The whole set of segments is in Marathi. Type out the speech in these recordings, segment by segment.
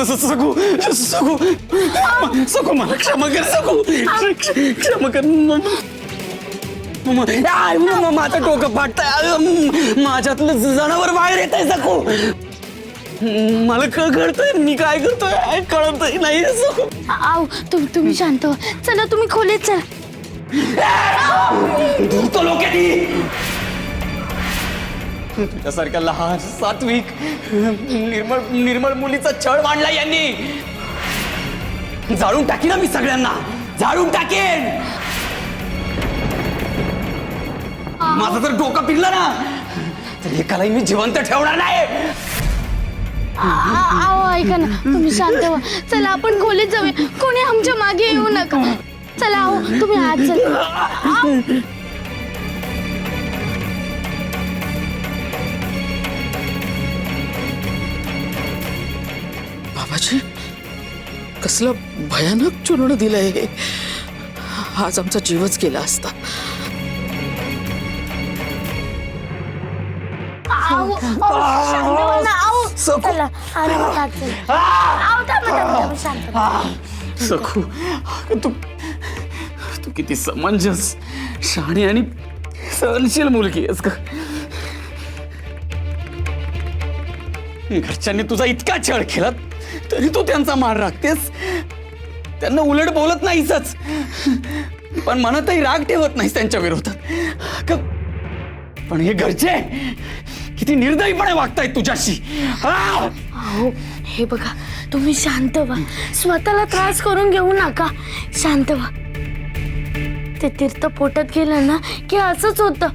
सगू सगू सगू मला क्षमा कर सगू क्षमा कर माझं डोकं फाटतंय माझ्यातलं जनावर बाहेर येत आहे सगू मला कळतंय मी काय करतोय कळतही नाही सगू आव तुम्ही शांत व्हा चला तुम्ही खोलीत चला तो लोक तुझ्यासारख्या लहान सात्विक निर्मळ मुलीचा छळ मांडला यांनी जाळून टाकी ना मी सगळ्यांना जाळून टाकेन माझं जर डोकं पिरलं ना तर एकालाही मी जिवंत ठेवणार नाही आव ऐका ना तुम्ही शांत व्हा चला आपण खोलीत जाऊया कोणी आमच्या मागे येऊ नका चला आव तुम्ही आत चला बाबाजी कसलं भयानक चूर्ण दिलंय हे आज आमचा जीवच गेला असता आव शांत व्हा ना आव चला आरामात आत चला आव थांबा शांत व्हा. सखू तू तू किती समंजस शहाणी आणि सहनशील मुलगी आहेस का घरच्यांनी तुझा इतका छळ केला तरी तू त्यांचा मान राखतेस त्यांना उलट बोलत नाहीसच पण मनातही राग ठेवत नाहीस त्यांच्या विरोधात पण हे घरचे किती निर्दयीपणे वागतायत तुझ्याशी अहो हे बघा तुम्ही शांत व्हा स्वतःला त्रास करून घेऊ नका शांत व्हा ते तीर्थ पोटात गेलं ना की असंच होतं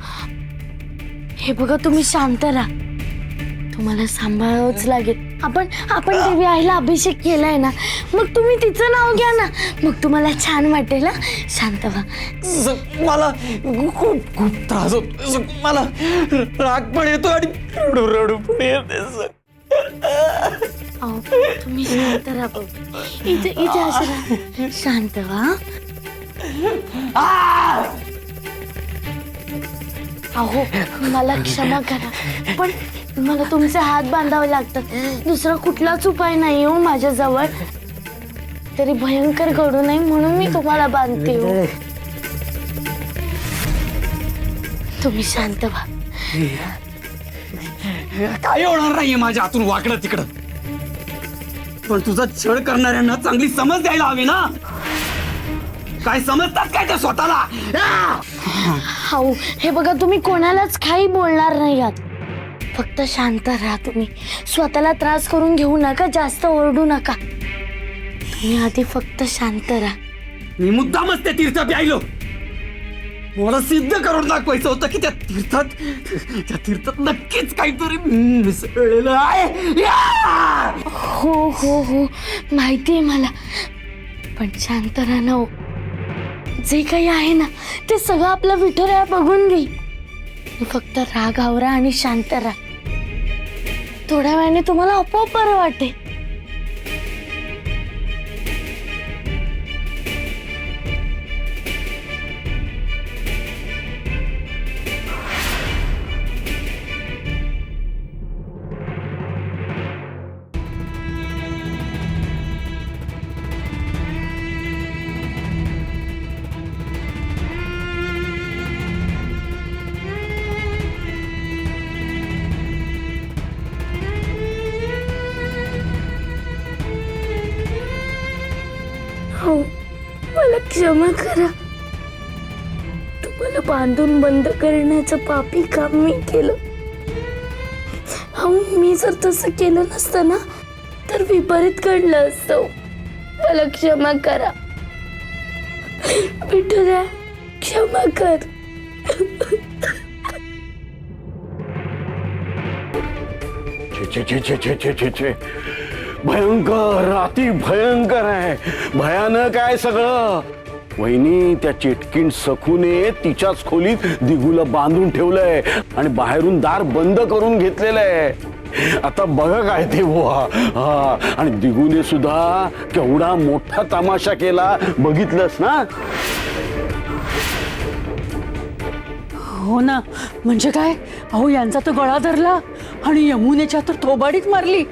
हे बघा तुम्ही शांत राहा तुम्हाला सांभाळावंच लागेल आपण देवी आईला अभिषेक केलाय ना मग तुम्ही तिचं नाव घ्या ना मग तुम्हाला छान वाटेल ना शांत व्हा मला खूप खूप त्रास होतो मला राग पण येतो आणि रडू रडू पण येते अहो तुम्ही शांत राहा बघ इथे असं राहा शांत व्हा अहो मला क्षमा करा पण मला तुमचे हात बांधावे लागतात दुसरा कुठलाच उपाय नाही हो माझ्याजवळ तरी भयंकर घडू नये म्हणून मी तुम्हाला बांधते हो तुम्ही शांत व्हा काय होणार नाहीये माझ्या हातून वाकडं तिकडं पण तुझा छळ करणाऱ्यांना चांगली समज द्यायला हवी ना काय समजतात काय ते स्वतःला हो हे बघा तुम्ही कोणालाच काही बोलणार नाही आहात फक्त शांत राहा तुम्ही स्वतःला त्रास करून घेऊ नका जास्त ओरडू नका तुम्ही आधी फक्त शांत राहा मी मुद्दामच त्या तीर्थात प्यायलो मला सिद्ध करून दाखवायचं होतं की त्या तीर्थात नक्कीच काहीतरी मिसळलेलं आहे हो हो हो माहितीये मला पण शांत राहा ना हो जे काही आहे ना ते सगळं आपला विठुराया बघून घेईल फक्त राग आवरा आणि शांत राहा थोड्या वेळाने तुम्हाला आपोआप बरं वाटेल हो मला क्षमा करा तुम्हाला बांधून बंद करण्याचं पापी काम मी केलं हो मी जर तसं केलं नसतं ना तर विपरीत घडलं असतं मला क्षमा करा विठुराया क्षमा कर छे छे छे छे छे छे छे भयंकर अति भयंकर आहे भयानक आहे सगळं वहिनी त्या चेटकीण सखूने तिच्याच खोलीत दिगूला बांधून ठेवलंय आणि बाहेरून दार बंद करून घेतलेलं आहे आता बघा काय ते बुवा हा आणि दिगूने सुद्धा केवढा मोठा तमाशा केला बघितलंस ना हो ना म्हणजे काय अहो यांचा तर गळा धरला आणि यमुनेच्या तर थोबाडीत मारली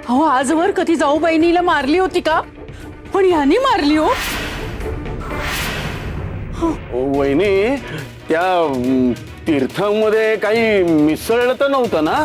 अहो आजवर कधी जाऊ बहिणीला मारली होती का? पण यांनी मारली हो. वहिनी त्या तीर्थामध्ये काही मिसळलं तर नव्हतं ना?